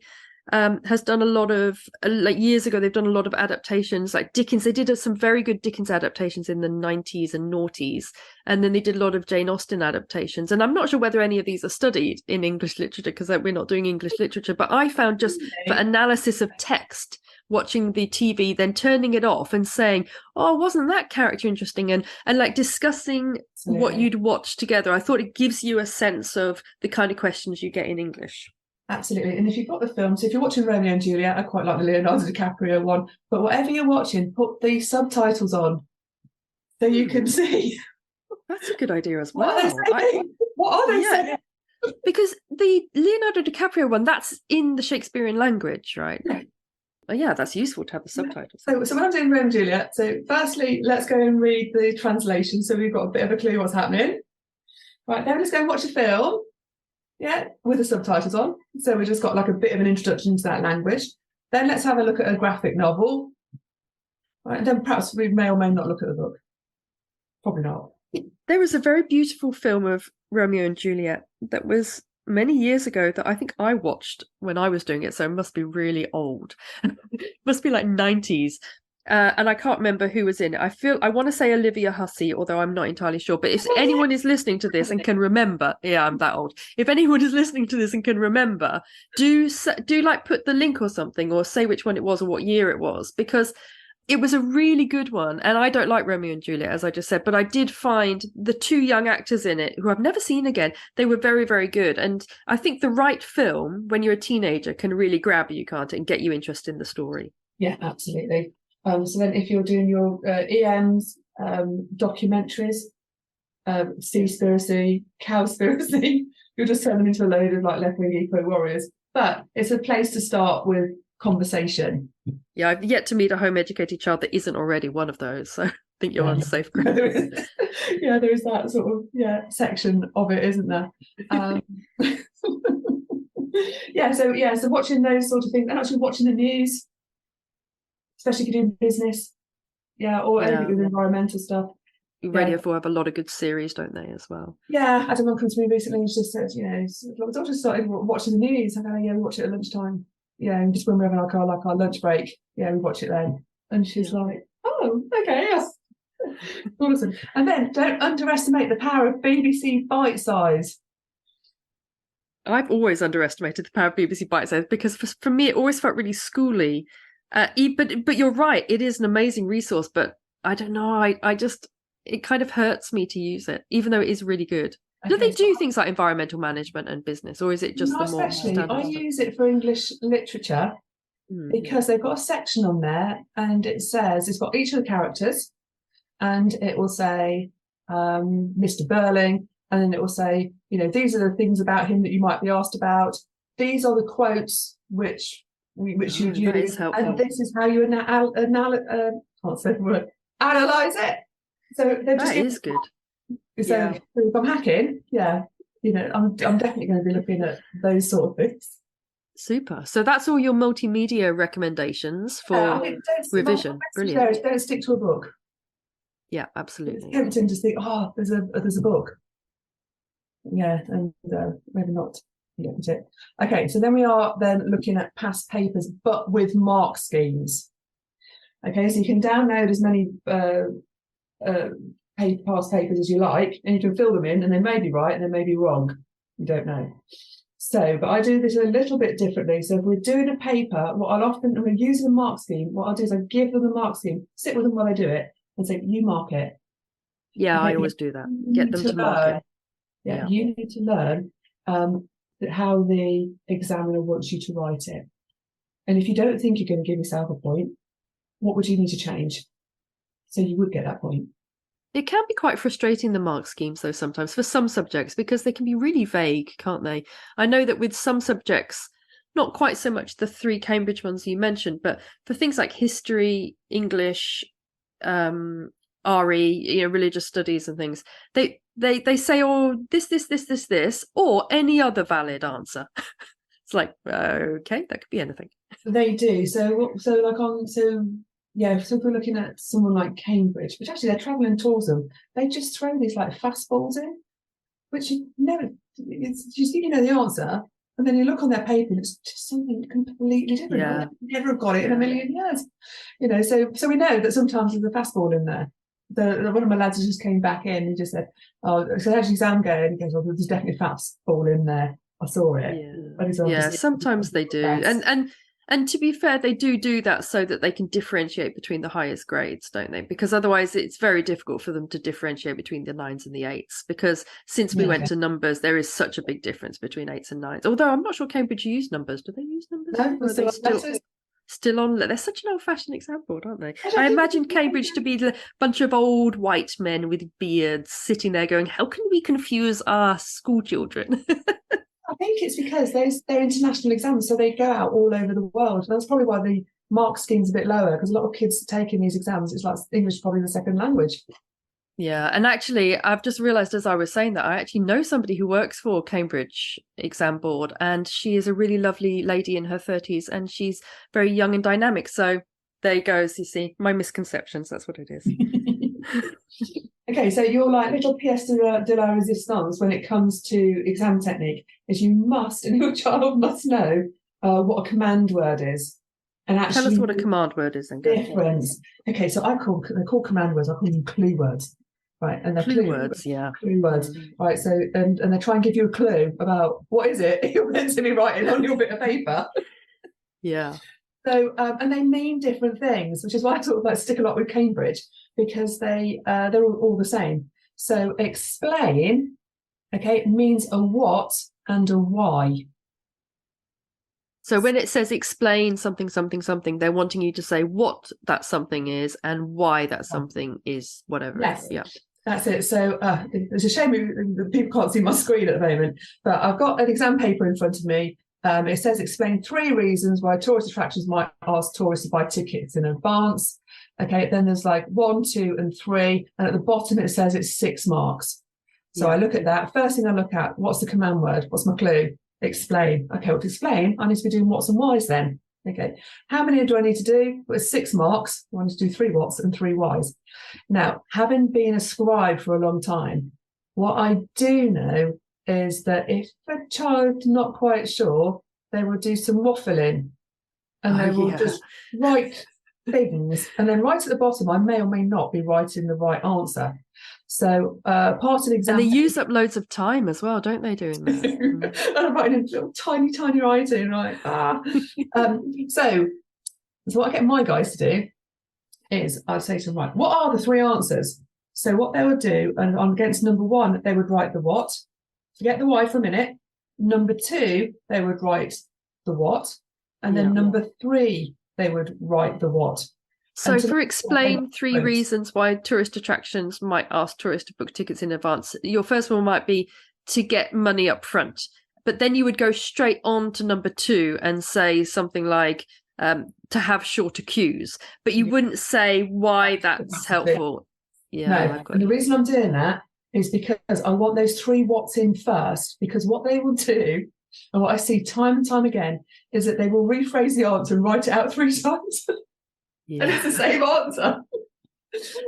has done a lot of, like years ago, they've done a lot of adaptations, like Dickens. They did some very good Dickens adaptations in the 90s and noughties, and then they did a lot of Jane Austen adaptations. And I'm not sure whether any of these are studied in English literature, because we're not doing English literature, but I found just for analysis of text, watching the TV, then turning it off and saying, oh, wasn't that character interesting? And like discussing what you'd watch together. I thought it gives you a sense of the kind of questions you get in English. Absolutely. And if you've got the film, so if you're watching Romeo and Juliet, I quite like the Leonardo DiCaprio one, but whatever you're watching, put the subtitles on so you can see. That's a good idea as well. What are they saying? Because the Leonardo DiCaprio one, that's in the Shakespearean language, right? Yeah. Oh, yeah, that's useful to have the subtitles. So when I'm doing Romeo and Juliet, so firstly, let's go and read the translation so we've got a bit of a clue what's happening. Right, then let's go and watch a film, with the subtitles on. So we just got like a bit of an introduction to that language. Then let's have a look at a graphic novel. Right, and then perhaps we may or may not look at the book. Probably not. There was a very beautiful film of Romeo and Juliet that was many years ago that I think I watched when I was doing it, so it must be really old. It must be like 90s. And I can't remember who was in it. I want to say Olivia Hussey, although I'm not entirely sure. But if anyone is listening to this and can remember, I'm that old. If anyone is listening to this and can remember, do like put the link or something, or say which one it was or what year it was, because it was a really good one. And I don't like Romeo and Juliet, as I just said, but I did find the two young actors in it, who I've never seen again, they were very, very good. And I think the right film, when you're a teenager, can really grab you, can't it, and get you interested in the story. Yeah, absolutely. So then if you're doing your EMs, documentaries, Seaspiracy, Cowspiracy, you'll just turn them into a load of like left-wing eco warriors. But it's a place to start with conversation. Yeah, I've yet to meet a home educated child that isn't already one of those. So I think you're on safe ground. There is that sort of section of it, isn't there? So watching those sort of things, and actually watching the news, especially if you're doing business, or anything with environmental stuff. Radio 4 have a lot of good series, don't they, as well? Yeah, I had one come to me recently and just said, the doctor started watching the news. I go, we watch it at lunchtime. And just when we're having our lunch break, we watch it then. And she's like, oh, okay, yes. Awesome. And then don't underestimate the power of BBC Bite Size. I've always underestimated the power of BBC Bite Size, because for me it always felt really schooly. But you're right, it is an amazing resource, but I don't know, I just, it kind of hurts me to use it, even though it is really good. Do they do things like environmental management and business, or is it just the more standard? I use it for English literature because they've got a section on there, and it says it's got each of the characters, and it will say Mr. Burling, and then it will say, these are the things about him that you might be asked about. These are the quotes which you'd use, and this is how you analyze it. So that is good. So if I'm hacking, I'm definitely going to be looking at those sort of things. Super. So that's all your multimedia recommendations for revision. Brilliant. Don't stick to a book. Yeah, absolutely. It's tempting to think, there's a book. And maybe not. Okay, so then we are then looking at past papers, but with mark schemes. Okay, so you can download as many past papers as you like, and you can fill them in, and they may be right and they may be wrong. You don't know. So, but I do this a little bit differently. So if we're doing a paper, what I'll often, when we're using a mark scheme, what I'll do is I give them the mark scheme, sit with them while they do it, and say, you mark it. Yeah, Okay, I always do that. Get them to mark it. Yeah, you need to learn how the examiner wants you to write it. And if you don't think you're going to give yourself a point, what would you need to change? So you would get that point. It can be quite frustrating, the mark schemes, though, sometimes for some subjects, because they can be really vague, can't they? I know that with some subjects, not quite so much the 3 Cambridge ones you mentioned, but for things like history, English, RE, religious studies and things, they say, oh, this, or any other valid answer. It's like, okay, that could be anything. They do. So if we're looking at someone like Cambridge, which actually they're travelling towards them, they just throw these like fastballs in, which you never, it's just, you know the answer, and then you look on their paper and it's just something completely different. Yeah. You never have got it in a million years. So we know that sometimes there's a fastball in there. One of my lads just came back in and just said, oh, so how's your exam go? And he goes, well, there's definitely a fastball in there. I saw it. Yeah, sometimes they do. And to be fair, they do that so that they can differentiate between the highest grades, don't they? Because otherwise it's very difficult for them to differentiate between the 9s and the 8s. Because since we went to numbers, there is such a big difference between 8s and 9s. Although I'm not sure Cambridge use numbers. Do they use numbers? No, or are they still on? They're such an old-fashioned exam board, aren't they? I imagine Cambridge to be a bunch of old white men with beards sitting there going, how can we confuse our school children? I think it's because they're international exams, so they go out all over the world. That's probably why the mark scheme's a bit lower, because a lot of kids taking these exams, it's like English probably the second language. Yeah, and actually, I've just realised as I was saying that I actually know somebody who works for Cambridge Exam Board, and she is a really lovely lady in her 30s, and she's very young and dynamic. So there goes, you see, my misconceptions. That's what it is. Okay, so your like little pièce de la résistance when it comes to exam technique is you must, and your child must know what a command word is. And actually tell us what a command word is then. Difference. Okay, so they're called command words. I call them clue words. Right, and they're clue words, yeah. Clue words. Right, so and they try and give you a clue about what is it you're meant to be writing on your bit of paper. Yeah. So and they mean different things, which is why I sort of like stick a lot with Cambridge, because they're all the same. So explain, okay, means a what and a why. So when it says explain something, they're wanting you to say what that something is and why that something is whatever. Yes. Yeah. That's it. So it's a shame that people can't see my screen at the moment, but I've got an exam paper in front of me. It says explain 3 reasons why tourist attractions might ask tourists to buy tickets in advance. Okay, then there's like 1, 2, and 3, and at the bottom it says it's 6 marks. So I look at that. First thing I look at, what's the command word? What's my clue? Explain. Okay, well, to explain, I need to be doing what's and whys then. Okay, how many do I need to do? Well, it's 6 marks. I need to do 3 what's and 3 whys. Now, having been a scribe for a long time, what I do know is that if a child's not quite sure, they will do some waffling, and they will just write things, and then right at the bottom I may or may not be writing the right answer. So part of the exam, and they use up loads of time as well, don't they, doing that? And I'm writing in little tiny writing, right? So what I get my guys to do is I say to them, right, what are the 3 answers? So what they would do, and on against number 1 they would write the what, forget the why for a minute. Number 2 they would write the what, and then number 3 they would write the what. So for explain 3 reasons why tourist attractions might ask tourists to book tickets in advance, your first one might be to get money up front, but then you would go straight on to number 2 and say something like to have shorter queues, but you wouldn't say why that's helpful. No, and the reason I'm doing that is because I want those 3 what's in first, because what they will do, and what I see time and time again, is that they will rephrase the answer and write it out 3 times. And it's the same answer.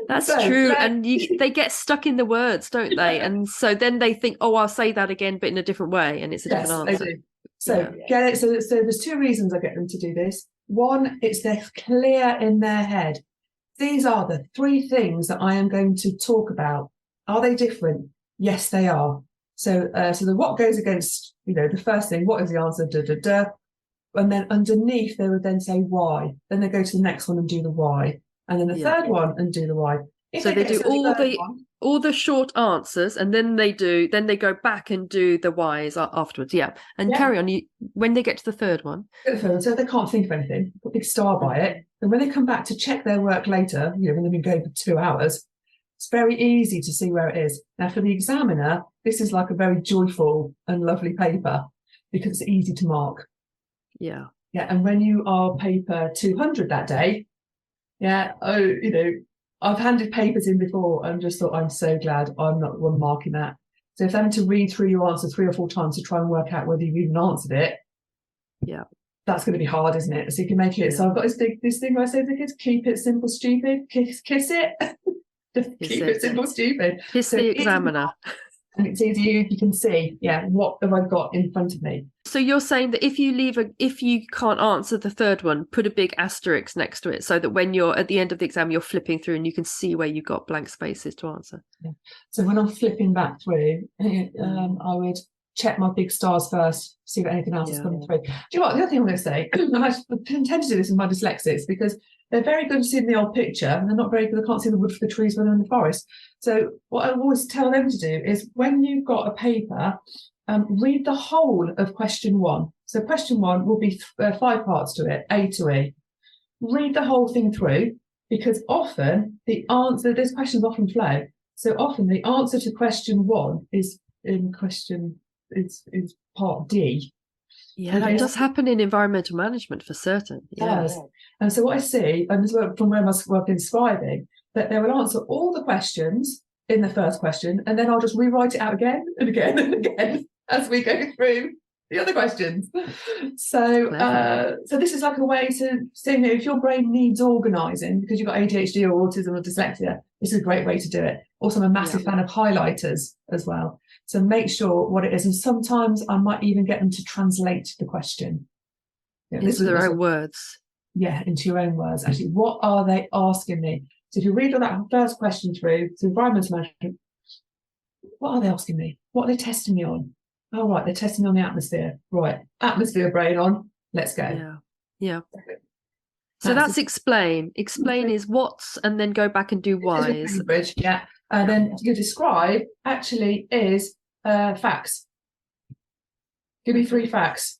That's true. And they get stuck in the words, don't they? And so then they think, oh, I'll say that again, but in a different way. And it's a different answer. They do. So get it. So there's 2 reasons I get them to do this. One, it's they're clear in their head. These are the three things that I am going to talk about. Are they different? Yes, they are. So the what goes against, the first thing, what is the answer? Da, da, da. And then underneath, they would then say why. Then they go to the next one and do the why. And then the third one and do the why. So they do all the short answers, and then they go back and do the whys afterwards. Yeah. And carry on. When they get to the third one. So they can't think of anything, put a big star by it. And when they come back to check their work later, when they've been going for 2 hours, it's very easy to see where it is. Now, for the examiner, this is like a very joyful and lovely paper because it's easy to mark. Yeah. Yeah. And when you are paper 200 that day, I've handed papers in before and just thought, I'm so glad I'm not the one marking that. So if they're having to read through your answer 3 or 4 times to try and work out whether you've even answered it, that's going to be hard, isn't it? So you can make it. So I've got this thing where I say to the kids, keep it simple, stupid, kiss it. Just keep it simple, stupid. Kiss the examiner. And it's easy, you can see, what have I got in front of me? So you're saying that if you can't answer the third one, put a big asterisk next to it so that when you're at the end of the exam, you're flipping through and you can see where you've got blank spaces to answer. Yeah. So when I'm flipping back through, I would check my big stars first, see if anything else is coming through. Do you know what? The other thing I'm going to say, and I tend to do this with my dyslexics because they're very good at seeing the old picture and they're not very good. They can't see the wood for the trees when they're in the forest. So what I always tell them to do is when you've got a paper, read the whole of question 1. So question 1 will be 5 parts to it, A to E. Read the whole thing through because often there's questions often flow. So often the answer to question 1 is in question is part D. Yeah, that does happen in environmental management for certain. Yeah. And so what I see, and this is from where I work in scribing, that they will answer all the questions in the first question, and then I'll just rewrite it out again and again and again as we go through the other questions. So this is like a way to say that if your brain needs organising because you've got ADHD or autism or dyslexia, this is a great way to do it. Also, I'm a massive fan of highlighters as well. So make sure what it is. And sometimes I might even get them to translate the question. Into their own words. Yeah, into your own words. Actually, what are they asking me? So if you read all that first question through, to environmental management, what are they asking me? What are they testing me on? Oh, right, they're testing me on the atmosphere. Right, atmosphere brain on. Let's go. Yeah. So that's explain. Explain is what's, and then go back and do whys. And then you describe actually is facts. Give me 3 facts.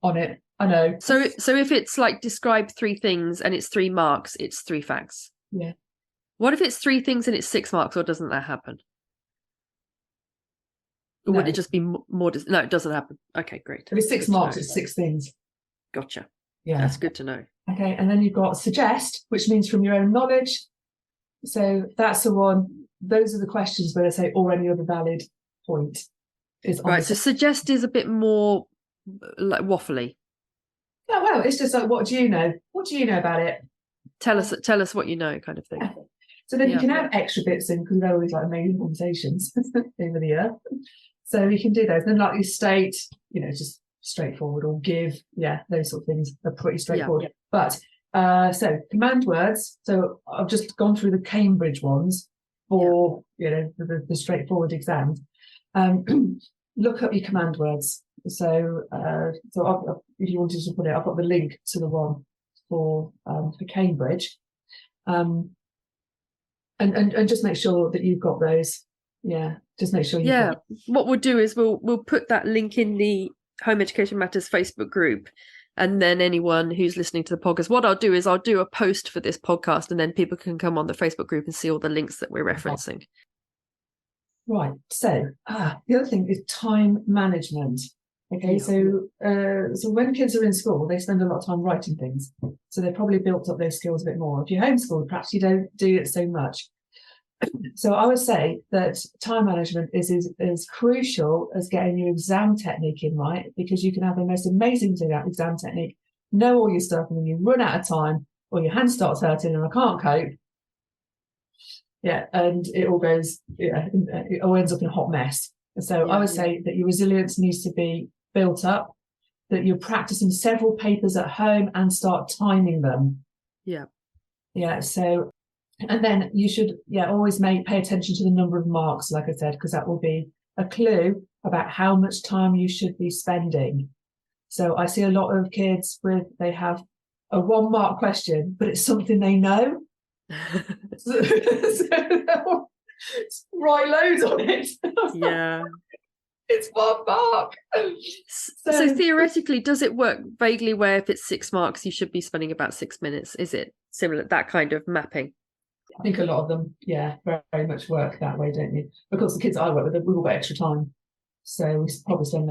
On it. I know. So if it's like describe 3 things and it's 3 marks, it's 3 facts. Yeah. What if it's 3 things and it's 6 marks, or doesn't that happen? Or would it just be more? No, it doesn't happen. Okay, great. If it's 6 marks, it's 6 things. Gotcha. Yeah. That's good to know. Okay, and then you've got suggest, which means from your own knowledge. So that's the one. Those are the questions where they say or any other valid point is right. So suggest is a bit more like waffly. Yeah, well, it's just like, what do you know? What do you know about it? Tell us what you know, kind of thing. Yeah. So then you can add extra bits in because they're always like amazing conversations over the year. So you can do those. Then like you state, just straightforward, or give, those sort of things are pretty straightforward. But so command words. So I've just gone through the Cambridge ones for the straightforward exams. Look up your command words. So if you wanted to put it, I've got the link to the one for Cambridge, and just make sure that you've got those. Yeah, just make sure. What we'll do is we'll put that link in the Home Education Matters Facebook group, and then anyone who's listening to the podcast, what I'll do is I'll do a post for this podcast, and then people can come on the Facebook group and see all the links that we're referencing. Right. So the other thing is time management. Okay, so when kids are in school, they spend a lot of time writing things, so they've probably built up those skills a bit more. If you're homeschooled, perhaps you don't do it so much. So I would say that time management is as crucial as getting your exam technique in right, because you can have the most amazing exam technique, know all your stuff, and then you run out of time, or your hand starts hurting, and I can't cope. Yeah, and it all goes. It all ends up in a hot mess. So I would say that your resilience needs to be built up. that you're practicing several papers at home and start timing them. Yeah. Yeah. So, and then you should, always pay attention to the number of marks, like I said, because that will be a clue about how much time you should be spending. So I see a lot of kids they have a 1 mark question, but it's something they know. so they'll write loads on it. Yeah. It's 1 mark. So theoretically, does it work vaguely where if it's 6 marks, you should be spending about 6 minutes? Is it similar, that kind of mapping? I think a lot of them, very, very much work that way, don't you? Because the kids I work with, we've all got extra time. So we probably spend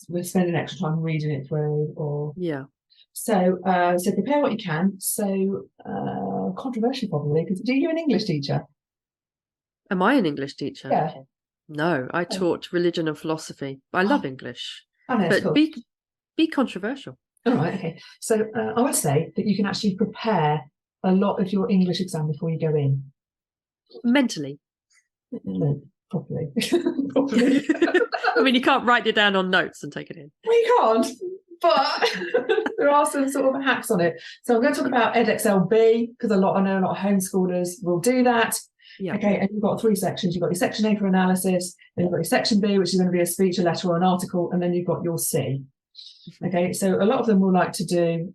we're spending extra time reading it through or... Yeah. So prepare what you can. So controversial probably, because you're an English teacher. Am I an English teacher? Yeah. No, I taught religion and philosophy. I love English. I know, but cool. be controversial. All right, okay. So I would say that you can actually prepare a lot of your English exam before you go in. Mentally. No, properly. I mean, you can't write it down on notes and take it in. We can't, but there are some sort of hacks on it. So I'm going to talk about Edexcel B, because I know a lot of homeschoolers will do that. Yeah. Okay, and you've got 3 sections. You've got your section A for analysis, then you've got your section B, which is going to be a speech, a letter, or an article, and then you've got your C. Okay, so a lot of them will like to do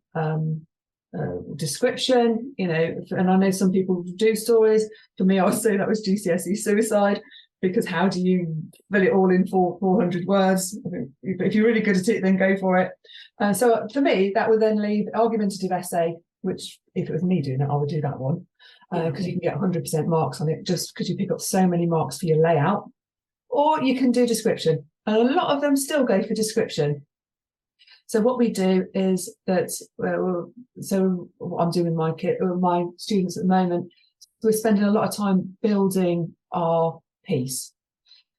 description, and I know some people do stories. For me, I would say that was GCSE suicide, because how do you fill it all in 400 words? If you're really good at it, then go for it. So for me, that would then leave argumentative essay, which if it was me doing it, I would do that one. Because you can get 100% marks on it just because you pick up so many marks for your layout. Or you can do description. And a lot of them still go for description. So what we do is that, so what I'm doing with my students at the moment, we're spending a lot of time building our piece.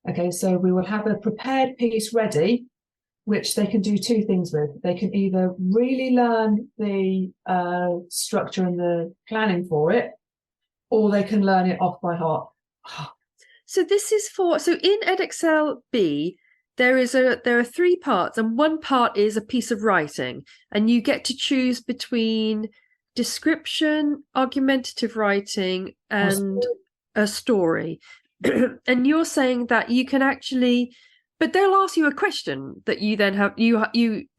Okay, so we will have a prepared piece ready, which they can do 2 things with. They can either really learn the structure and the planning for it, or they can learn it off by heart. So this is so in Edexcel B, there are 3 parts, and one part is a piece of writing, and you get to choose between description, argumentative writing, and a story. And you're saying that you can actually, but they'll ask you a question that you then have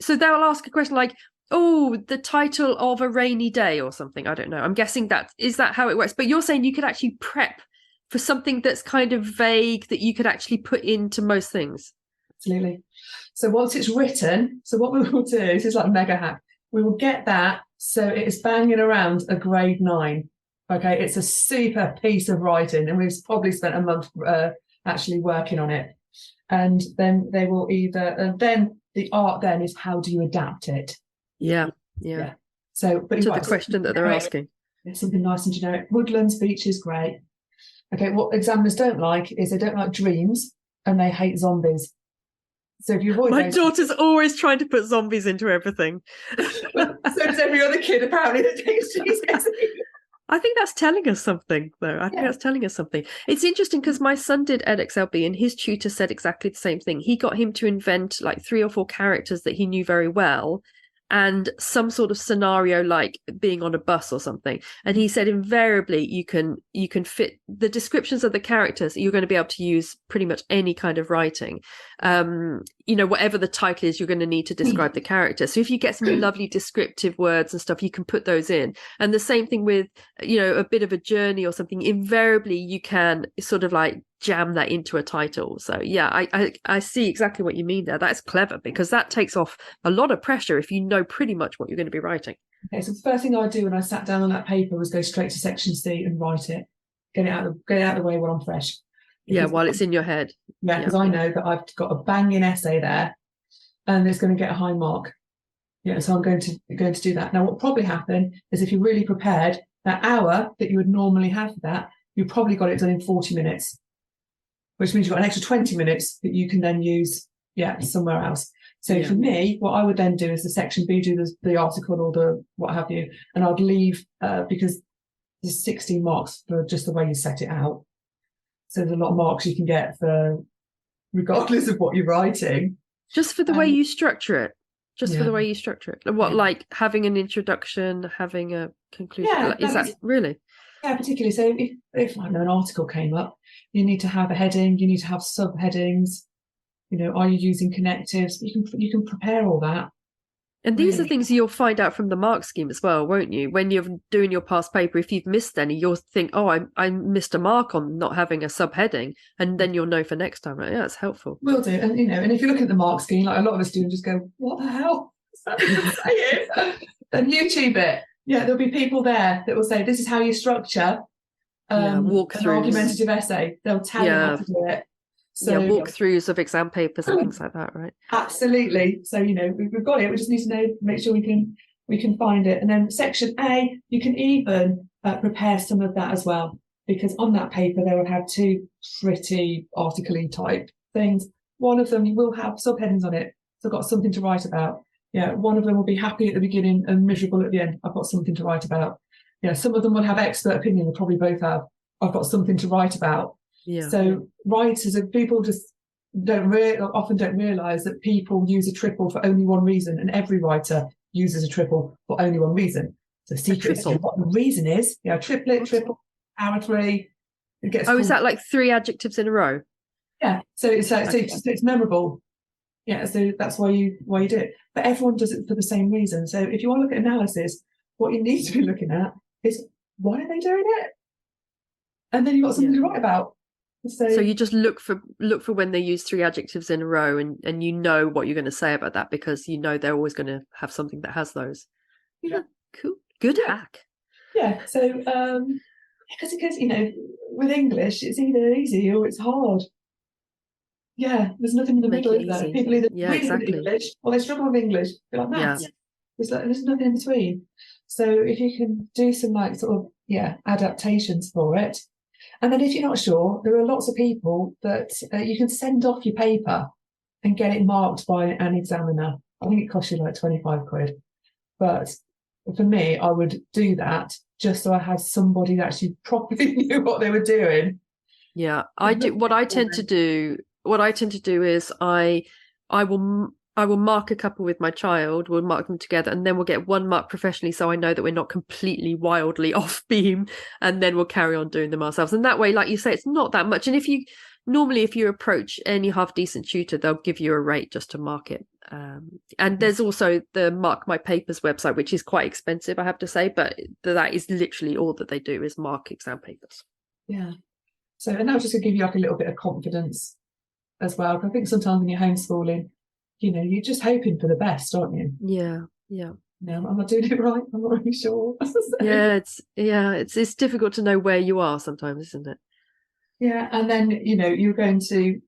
so they'll ask a question like, oh, the title of a rainy day or something. I don't know. I'm guessing is that how it works? But you're saying you could actually prep for something that's kind of vague that you could actually put into most things. Absolutely. So once it's written, so what we will do, this is like a mega hack, we will get that so it is banging around a grade 9. Okay, it's a super piece of writing, and we've probably spent a month actually working on it. And then they will and then the art then is, how do you adapt it? Yeah. So, but to the question that they're asking. It's something nice and generic. Woodlands, beaches, great. Okay, what examiners don't like is they don't like dreams and they hate zombies. So if you avoid my daughter's always trying to put zombies into everything. So does every other kid apparently that takes GCSE. I think that's telling us something, though. I think that's telling us something. It's interesting because my son did Edexcel B, and his tutor said exactly the same thing. He got him to invent like 3 or 4 characters that he knew very well, and some sort of scenario like being on a bus or something. And he said invariably you can fit the descriptions of the characters. You're going to be able to use pretty much any kind of writing. Whatever the title is, you're going to need to describe the character. So if you get some lovely descriptive words and stuff, you can put those in. And the same thing with, a bit of a journey or something. Invariably you can sort of like jam that into a title. So yeah, I see exactly what you mean there. That's clever, because that takes off a lot of pressure if you know pretty much what you're going to be writing. Okay, so the first thing I do when I sat down on that paper was go straight to section C and write it. Get it out of the way while I'm fresh. While it's in your head. Yeah, because I know that I've got a banging essay there and it's going to get a high mark. Yeah, so I'm going to do that. Now, what will probably happen is if you're really prepared, that hour that you would normally have for that, you've probably got it done in 40 minutes, which means you've got an extra 20 minutes that you can then use, somewhere else. So for me, what I would then do is the section B, do the article or the what have you, and I'd leave, because there's 16 marks for just the way you set it out. So there's a lot of marks you can get for regardless of what you're writing. Just for the way you structure it. just for the way you structure it? What, like having an introduction, having a conclusion? Yeah, Is that really? Yeah, particularly. So if I know an article came up, you need to have a heading, you need to have subheadings. Are you using connectives? You can prepare all that. And these are things you'll find out from the mark scheme as well, won't you? When you're doing your past paper, if you've missed any, you'll think, oh, I missed a mark on not having a subheading, and then you'll know for next time. Right? Yeah, it's helpful. Will do. And and if you look at the mark scheme, like a lot of us do, and just go, what the hell? And YouTube it. Yeah, there'll be people there that will say, this is how you structure an argumentative essay. They'll tell you how to do it. So walkthroughs of exam papers and things like that, right? Absolutely. So we've got it. We just need to make sure we can find it. And then section A, you can even prepare some of that as well, because on that paper they will have two pretty article-y type things. One of them you will have subheadings on it, so I've got something to write about. Yeah, one of them will be happy at the beginning and miserable at the end. I've got something to write about. Yeah, some of them will have expert opinion. They'll probably both have. I've got something to write about. Yeah. So writers and people just often don't realise that people use a triple for only one reason, and every writer uses a triple for only one reason. So secret is what the reason is. Yeah, triplet, triple, power three. It gets is that like 3 adjectives in a row? Yeah. So it's memorable. Yeah. So that's why you do it. But everyone does it for the same reason. So if you want to look at analysis, what you need to be looking at is, why are they doing it? And then you've got something to write about. So you just look for when they use 3 adjectives in a row, and you know what you're going to say about that, because you know they're always going to have something that has those. Yeah, cool, good hack. Yeah, so because with English it's either easy or it's hard. Yeah, there's nothing in the middle, is there? People either really good English or they struggle with English. They're like maths. Yeah. There's nothing in between. So if you can do some adaptations for it. And then if you're not sure, there are lots of people that you can send off your paper and get it marked by an examiner. I think it costs you like 25 quid. But for me, I would do that just so I had somebody that actually properly knew what they were doing. Yeah, I do. What I tend to do is I will mark a couple with my child, we'll mark them together, and then we'll get one mark professionally, so I know that we're not completely wildly off beam, and then we'll carry on doing them ourselves. And that way, like you say, it's not that much. And if you approach any half decent tutor, they'll give you a rate just to mark it. And there's also the Mark My Papers website, which is quite expensive, I have to say, but that is literally all that they do, is mark exam papers. Yeah. So, and that'll just give you like a little bit of confidence as well. I think sometimes when you're homeschooling, you're just hoping for the best, aren't you? Yeah. No, I'm not doing it right. I'm not really sure. It's difficult to know where you are sometimes, isn't it? Yeah, and then you're going to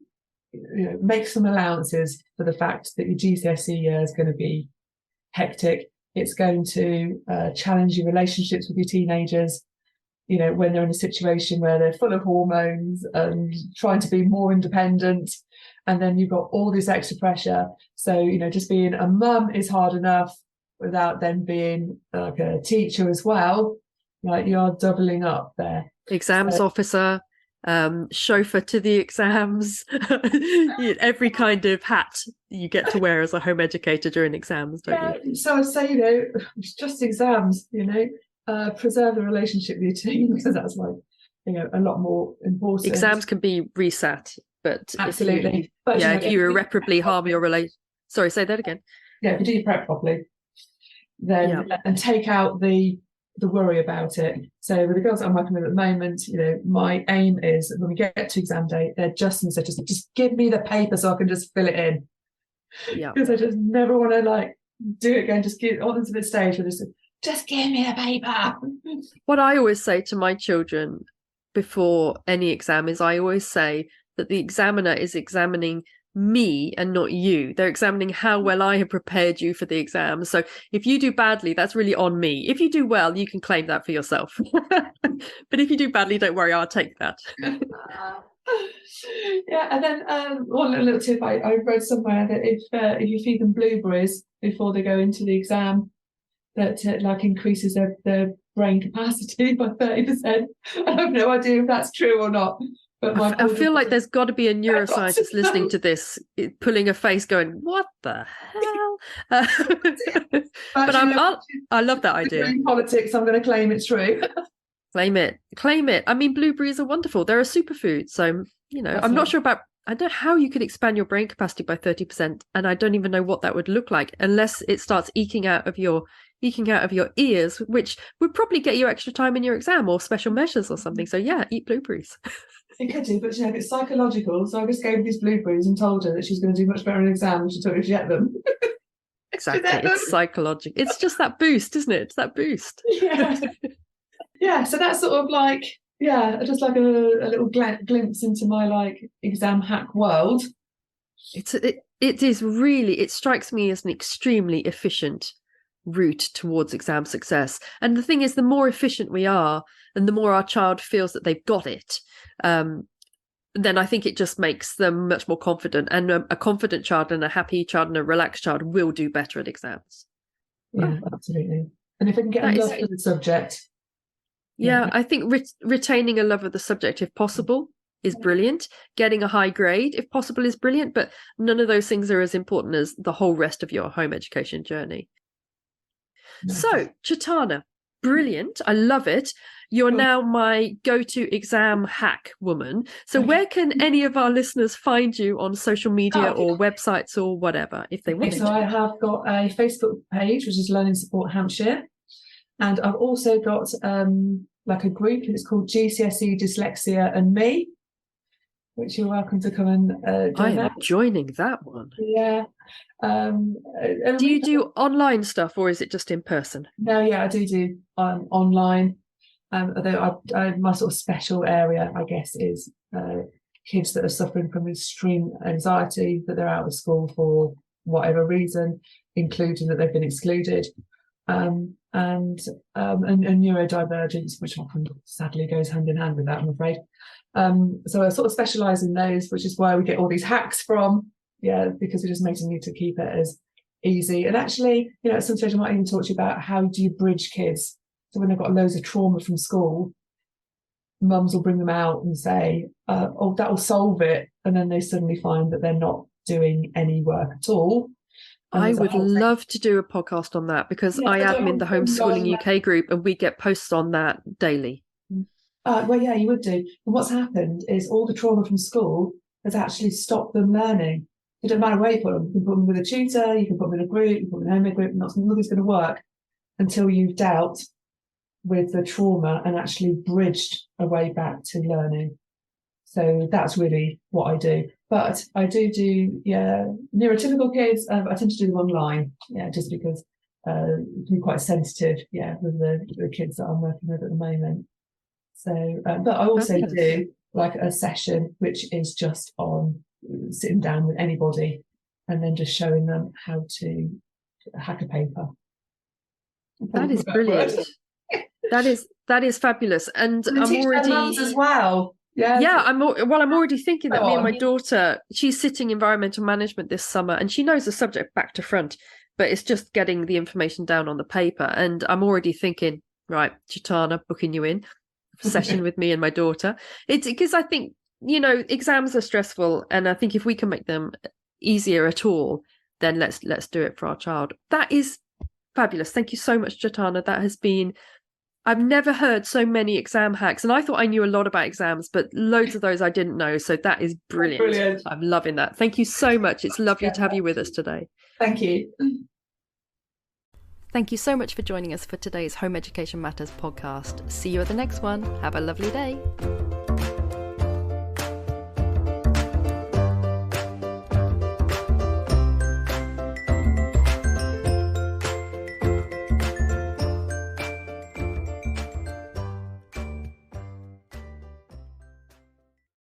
make some allowances for the fact that your GCSE year is going to be hectic. It's going to challenge your relationships with your teenagers. When they're in a situation where they're full of hormones and trying to be more independent, and then you've got all this extra pressure. So, just being a mum is hard enough without then being like a teacher as well. Like, you're doubling up there. Exams officer, chauffeur to the exams, every kind of hat you get to wear as a home educator during exams, don't you? So I say, it's just exams, preserve the relationship with your team, because that's like, a lot more important. Exams can be reset, but absolutely. If you irreparably harm your relation. Sorry, say that again. Yeah, if you do your prep properly, then and take out the worry about it. So with the girls that I'm working with at the moment, my aim is when we get to exam day, they're just give me the paper so I can just fill it in. Yeah. Because I just never want to do it again. Just get on to the stage where just give me the paper. What I always say to my children before any exam is, I always say that the examiner is examining me and not you. They're examining how well I have prepared you for the exam. So if you do badly, that's really on me. If you do well, you can claim that for yourself. But if you do badly, don't worry, I'll take that. Yeah, and then one little tip I read somewhere, that if you feed them blueberries before they go into the exam, that increases their brain capacity by 30%. I have no idea if that's true or not, But I feel like there's got to be a neuroscientist listening to this, pulling a face going, what the hell? But I love that idea. In politics, I'm going to claim it's true. Claim it. I mean, blueberries are wonderful. They're a superfood. So, I'm not sure about, I don't know how you could expand your brain capacity by 30%. And I don't even know what that would look like unless it starts eking out of your ears, which would probably get you extra time in your exam or special measures or something. So yeah, eat blueberries. It could do, but if it's psychological, so I just gave her these blueberries and told her that she's going to do much better in an exam. She told me to get them. Exactly, it's psychological. It's just that boost, isn't it? It's that boost. Yeah, yeah. So that's sort of like, just like a little glimpse into my like exam hack world. It is really. It strikes me as an extremely efficient route towards exam success. And the thing is, the more efficient we are, and the more our child feels that they've got it, then I think it just makes them much more confident. And a confident child and a happy child and a relaxed child will do better at exams. Yeah, absolutely. And if I can get a love for the subject. Yeah, I think retaining a love of the subject, if possible, is brilliant. Getting a high grade, if possible, is brilliant. But none of those things are as important as the whole rest of your home education journey. No. So, Chetana, brilliant. I love it. You're now my go-to exam hack woman. So where can any of our listeners find you on social media or websites or whatever, if they want to? So I have got a Facebook page, which is Learning Support Hampshire. And I've also got like a group, and it's called GCSE Dyslexia and Me, which you're welcome to come and join. I'm joining that one. Yeah. Do you do online stuff, or is it just in person? No, I do online. Although my sort of special area, I guess, is kids that are suffering from extreme anxiety, that they're out of school for whatever reason, including that they've been excluded, and neurodivergence, which often sadly goes hand in hand with that, I'm afraid. So I sort of specialise in those, which is why we get all these hacks from. Yeah, because it just makes me to keep it as easy. And actually, at some stage I might even talk to you about how do you bridge kids. So when they've got loads of trauma from school, mums will bring them out and say, that will solve it. And then they suddenly find that they're not doing any work at all. And I would love to do a podcast on that, because I am in the Homeschooling UK group and we get posts on that daily. Well, yeah, you would do. And what's happened is all the trauma from school has actually stopped them learning. It doesn't matter where you put them. You can put them with a tutor, you can put them in a group, you can put them in a homemade group, nothing's going to work until you've dealt with the trauma and actually bridged a way back to learning. So that's really what I do. But I do neurotypical kids. I tend to do them online, just because I'm quite sensitive, with the kids that I'm working with at the moment. So, but I also do like a session which is just on sitting down with anybody and then just showing them how to hack a paper. That is brilliant. That is fabulous. And I'm already as well. I'm already thinking that me and my daughter, she's sitting environmental management this summer and she knows the subject back to front, but it's just getting the information down on the paper. And I'm already thinking, right, Chetana, booking you in for a session with me and my daughter. It's because I think, exams are stressful, and I think if we can make them easier at all, then let's do it for our child. That is fabulous. Thank you so much, Chetana. That has been, I've never heard so many exam hacks, and I thought I knew a lot about exams, but loads of those I didn't know. So that is brilliant. I'm loving that. Thank you so much. It's lovely to have you with us today. Thank you. Thank you so much for joining us for today's Home Education Matters podcast. See you at the next one. Have a lovely day.